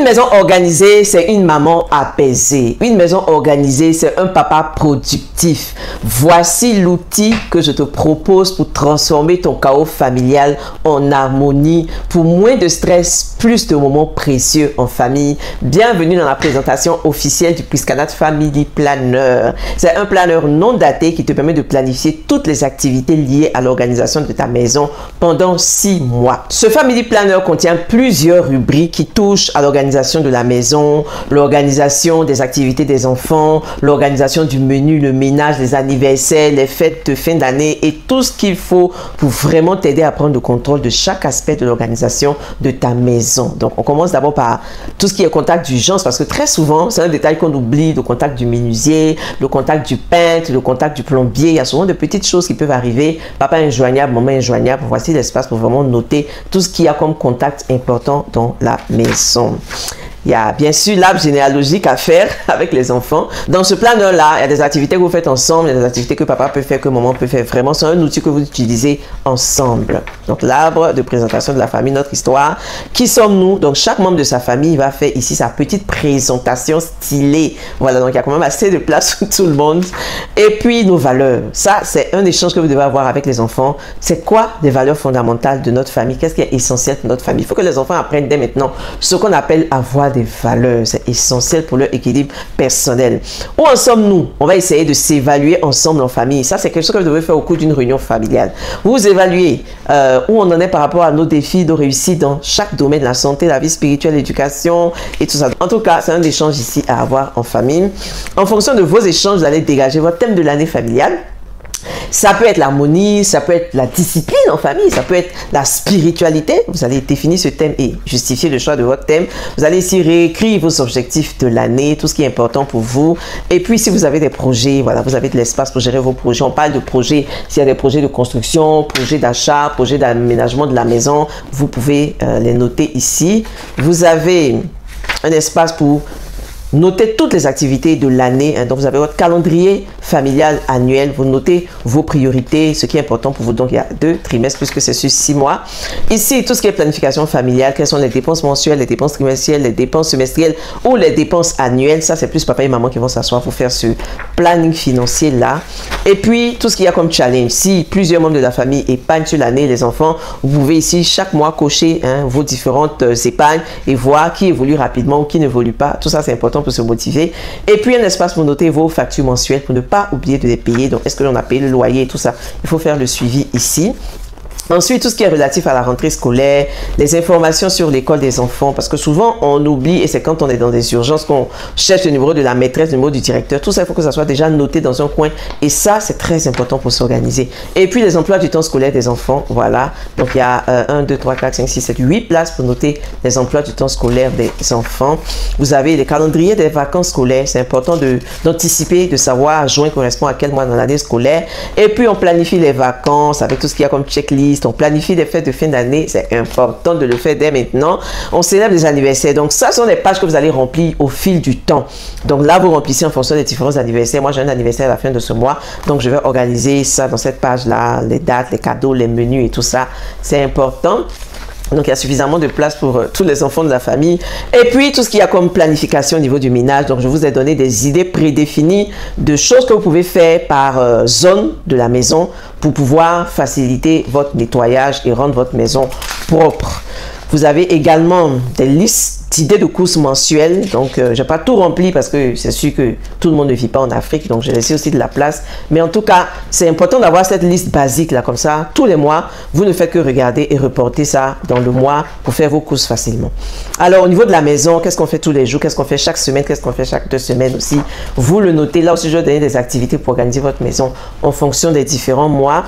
maison organisée, c'est une maman apaisée. Une maison organisée, c'est un papa productif. Voici l'outil que je te propose pour transformer ton chaos familial en harmonie, pour moins de stress, plus de moments précieux en famille. Bienvenue dans la présentation officielle du Puiscanat Family Planner. C'est un planeur non daté qui te permet de planifier toutes les activités liées à l'organisation de ta maison pendant 6 mois. Ce Family Planner contient plusieurs rubriques qui touchent à l'organisation de la maison, l'organisation des activités des enfants, l'organisation du menu, le ménage, les anniversaires, les fêtes de fin d'année et tout ce qu'il faut pour vraiment t'aider à prendre le contrôle de chaque aspect de l'organisation de ta maison. Donc, on commence d'abord par tout ce qui est contact d'urgence parce que très souvent, c'est un détail qu'on oublie, le contact du menuisier, le contact du peintre, le contact du plombier. Il y a souvent de petites choses qui peuvent arriver. Papa injoignable, maman injoignable. Voici l'espace pour vraiment noter tout ce qu'il y a comme contact important dans la maison. Il y a bien sûr l'arbre généalogique à faire avec les enfants. Dans ce planeur-là, il y a des activités que vous faites ensemble, il y a des activités que papa peut faire, que maman peut faire. Vraiment, c'est un outil que vous utilisez ensemble. Donc, l'arbre de présentation de la famille, notre histoire. Qui sommes-nous? Donc, chaque membre de sa famille va faire ici sa petite présentation stylée. Voilà, donc il y a quand même assez de place pour tout le monde. Et puis, nos valeurs. Ça, c'est un échange que vous devez avoir avec les enfants. C'est quoi les valeurs fondamentales de notre famille? Qu'est-ce qui est essentiel pour notre famille? Il faut que les enfants apprennent dès maintenant ce qu'on appelle avoir des valeurs. C'est essentiel pour leur équilibre personnel. Où en sommes-nous? On va essayer de s'évaluer ensemble en famille. Ça, c'est quelque chose que vous devez faire au cours d'une réunion familiale. Vous évaluez où on en est par rapport à nos défis, nos réussites dans chaque domaine, la santé, la vie spirituelle, l'éducation et tout ça. En tout cas, c'est un échange ici à avoir en famille. En fonction de vos échanges, vous allez dégager votre thème de l'année familiale. Ça peut être l'harmonie, ça peut être la discipline en famille, ça peut être la spiritualité. Vous allez définir ce thème et justifier le choix de votre thème. Vous allez ici réécrire vos objectifs de l'année, tout ce qui est important pour vous. Et puis, si vous avez des projets, voilà, vous avez de l'espace pour gérer vos projets. On parle de projets, s'il y a des projets de construction, projets d'achat, projets d'aménagement de la maison, vous pouvez les noter ici. Vous avez un espace pour notez toutes les activités de l'année. Donc, vous avez votre calendrier familial annuel. Vous notez vos priorités, ce qui est important pour vous. Donc, il y a 2 trimestres puisque c'est sur 6 mois. Ici, tout ce qui est planification familiale, quelles sont les dépenses mensuelles, les dépenses trimestrielles, les dépenses semestrielles ou les dépenses annuelles. Ça, c'est plus papa et maman qui vont s'asseoir pour faire ce planning financier-là. Et puis, tout ce qu'il y a comme challenge. Si plusieurs membres de la famille épargnent sur l'année, les enfants, vous pouvez ici, chaque mois, cocher vos différentes épargnes et voir qui évolue rapidement ou qui n'évolue pas. Tout ça, c'est important pour se motiver. Et puis un espace pour noter vos factures mensuelles pour ne pas oublier de les payer. Donc, est-ce que l'on a payé le loyer et tout ça? Il faut faire le suivi ici. Ensuite, tout ce qui est relatif à la rentrée scolaire, les informations sur l'école des enfants, parce que souvent on oublie, et c'est quand on est dans des urgences qu'on cherche le numéro de la maîtresse, le numéro du directeur, tout ça, il faut que ça soit déjà noté dans un coin, et ça, c'est très important pour s'organiser. Et puis, les emplois du temps scolaire des enfants, voilà. Donc, il y a 1, 2, 3, 4, 5, 6, 7, 8 places pour noter les emplois du temps scolaire des enfants. Vous avez les calendriers des vacances scolaires, c'est important d'anticiper, de savoir à juin correspond à quel mois dans l'année scolaire. Et puis, on planifie les vacances avec tout ce qu'il y a comme checklist. On planifie des fêtes de fin d'année, c'est important de le faire dès maintenant. On célèbre les anniversaires. Donc, ça sont des pages que vous allez remplir au fil du temps. Donc là, vous remplissez en fonction des différents anniversaires. Moi, j'ai un anniversaire à la fin de ce mois. Donc, je vais organiser ça dans cette page-là, les dates, les cadeaux, les menus et tout ça. C'est important. Donc, il y a suffisamment de place pour tous les enfants de la famille. Et puis, tout ce qu'il y a comme planification au niveau du ménage. Donc, je vous ai donné des idées prédéfinies de choses que vous pouvez faire par zone de la maison pour pouvoir faciliter votre nettoyage et rendre votre maison propre. Vous avez également des listes d'idées de courses mensuelles. Donc, je n'ai pas tout rempli parce que c'est sûr que tout le monde ne vit pas en Afrique. Donc, j'ai laissé aussi de la place. Mais en tout cas, c'est important d'avoir cette liste basique là. Comme ça, tous les mois, vous ne faites que regarder et reporter ça dans le mois pour faire vos courses facilement. Alors, au niveau de la maison, qu'est-ce qu'on fait tous les jours? Qu'est-ce qu'on fait chaque semaine? Qu'est-ce qu'on fait chaque 2 semaines aussi? Vous le notez. Là aussi, je vais donner des activités pour organiser votre maison en fonction des différents mois.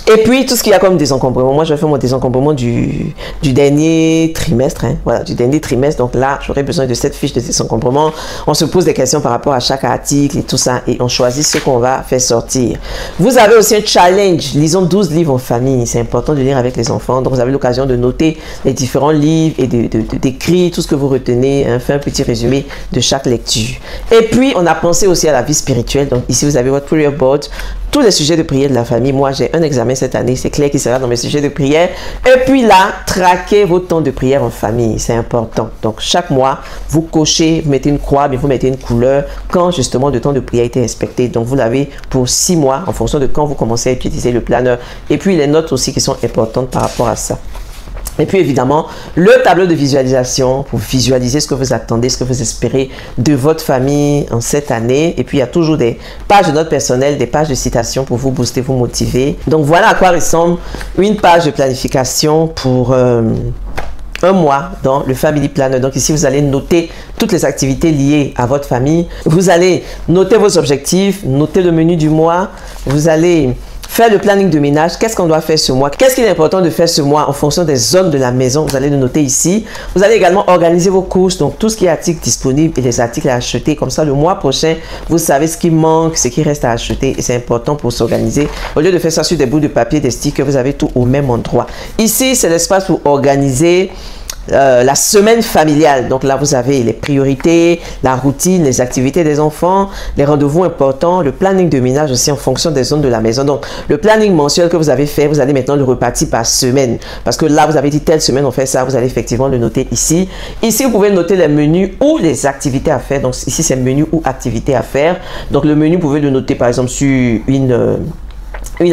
Et puis, tout ce qu'il y a comme désencombrement. Moi, je vais faire mon désencombrement du dernier trimestre. Voilà, du dernier trimestre. Donc là, j'aurai besoin de cette fiche de désencombrement. On se pose des questions par rapport à chaque article et tout ça. Et on choisit ce qu'on va faire sortir. Vous avez aussi un challenge. Lisons 12 livres en famille. C'est important de lire avec les enfants. Donc, vous avez l'occasion de noter les différents livres et d'écrire tout ce que vous retenez. Faire un petit résumé de chaque lecture. Et puis, on a pensé aussi à la vie spirituelle. Donc, ici, vous avez votre prayer board tous les sujets de prière de la famille. Moi, j'ai un examen cette année, c'est clair qui sera dans mes sujets de prière. Et puis là, traquez vos temps de prière en famille, c'est important. Donc, chaque mois, vous cochez, vous mettez une croix, mais vous mettez une couleur quand justement le temps de prière a été respecté. Donc, vous l'avez pour 6 mois en fonction de quand vous commencez à utiliser le planeur. Et puis, les notes aussi qui sont importantes par rapport à ça. Et puis évidemment, le tableau de visualisation pour visualiser ce que vous attendez, ce que vous espérez de votre famille en cette année. Et puis il y a toujours des pages de notes personnelles, des pages de citations pour vous booster, vous motiver. Donc voilà à quoi ressemble une page de planification pour un mois dans le Family Planner. Donc ici, vous allez noter toutes les activités liées à votre famille. Vous allez noter vos objectifs, noter le menu du mois. Vous allez faire le planning de ménage. Qu'est-ce qu'on doit faire ce mois? Qu'est-ce qu'il est important de faire ce mois en fonction des zones de la maison? Vous allez le noter ici. Vous allez également organiser vos courses, donc tout ce qui est articles disponibles et les articles à acheter. Comme ça, le mois prochain, vous savez ce qui manque, ce qui reste à acheter. Et c'est important pour s'organiser. Au lieu de faire ça sur des bouts de papier, des stickers, vous avez tout au même endroit. Ici, c'est l'espace pour organiser la semaine familiale. Donc là, vous avez les priorités, la routine, les activités des enfants, les rendez-vous importants, le planning de ménage aussi en fonction des zones de la maison. Donc, le planning mensuel que vous avez fait, vous allez maintenant le repartir par semaine. Parce que là, vous avez dit telle semaine, on fait ça. Vous allez effectivement le noter ici. Ici, vous pouvez noter les menus ou les activités à faire. Donc, ici, c'est menu ou activité à faire. Donc, le menu, vous pouvez le noter, par exemple, sur une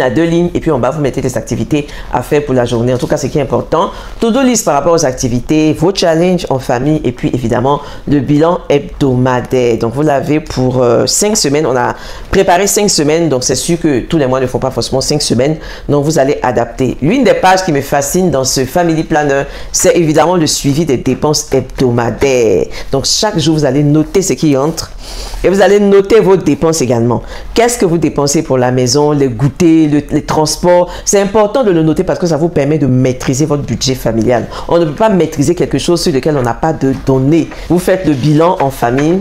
à 2 lignes, et puis en bas vous mettez des activités à faire pour la journée. En tout cas, ce qui est important, to-do list par rapport aux activités, vos challenges en famille, et puis évidemment le bilan hebdomadaire. Donc vous l'avez pour 5 semaines. On a préparé 5 semaines, donc c'est sûr que tous les mois ne font pas forcément 5 semaines, donc vous allez adapter. L'une des pages qui me fascine dans ce Family Planner, c'est évidemment le suivi des dépenses hebdomadaires. Donc chaque jour vous allez noter ce qui entre et vous allez noter vos dépenses également. Qu'est-ce que vous dépensez pour la maison, les goûters, les transports? C'est important de le noter parce que ça vous permet de maîtriser votre budget familial. On ne peut pas maîtriser quelque chose sur lequel on n'a pas de données. Vous faites le bilan en famille.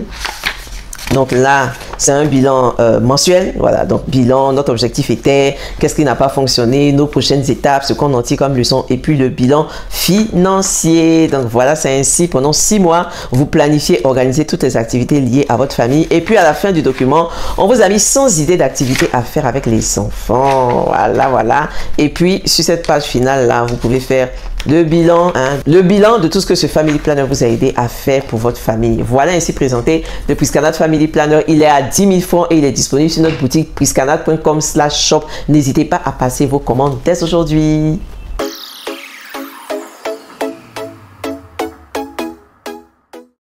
Donc là, c'est un bilan mensuel. Voilà, donc bilan, notre objectif était qu'est-ce qui n'a pas fonctionné, nos prochaines étapes, ce qu'on en tire comme leçon, et puis le bilan financier. Donc voilà, c'est ainsi pendant 6 mois, vous planifiez, organisez toutes les activités liées à votre famille. Et puis à la fin du document, on vous a mis 100 idées d'activités à faire avec les enfants. Voilà, voilà. Et puis sur cette page finale là, vous pouvez faire le bilan de tout ce que ce Family Planner vous a aidé à faire pour votre famille. Voilà ainsi présenté le Priscanat Family Planner. Il est à 10 000 francs et il est disponible sur notre boutique priscanat.com/shop. N'hésitez pas à passer vos commandes dès aujourd'hui.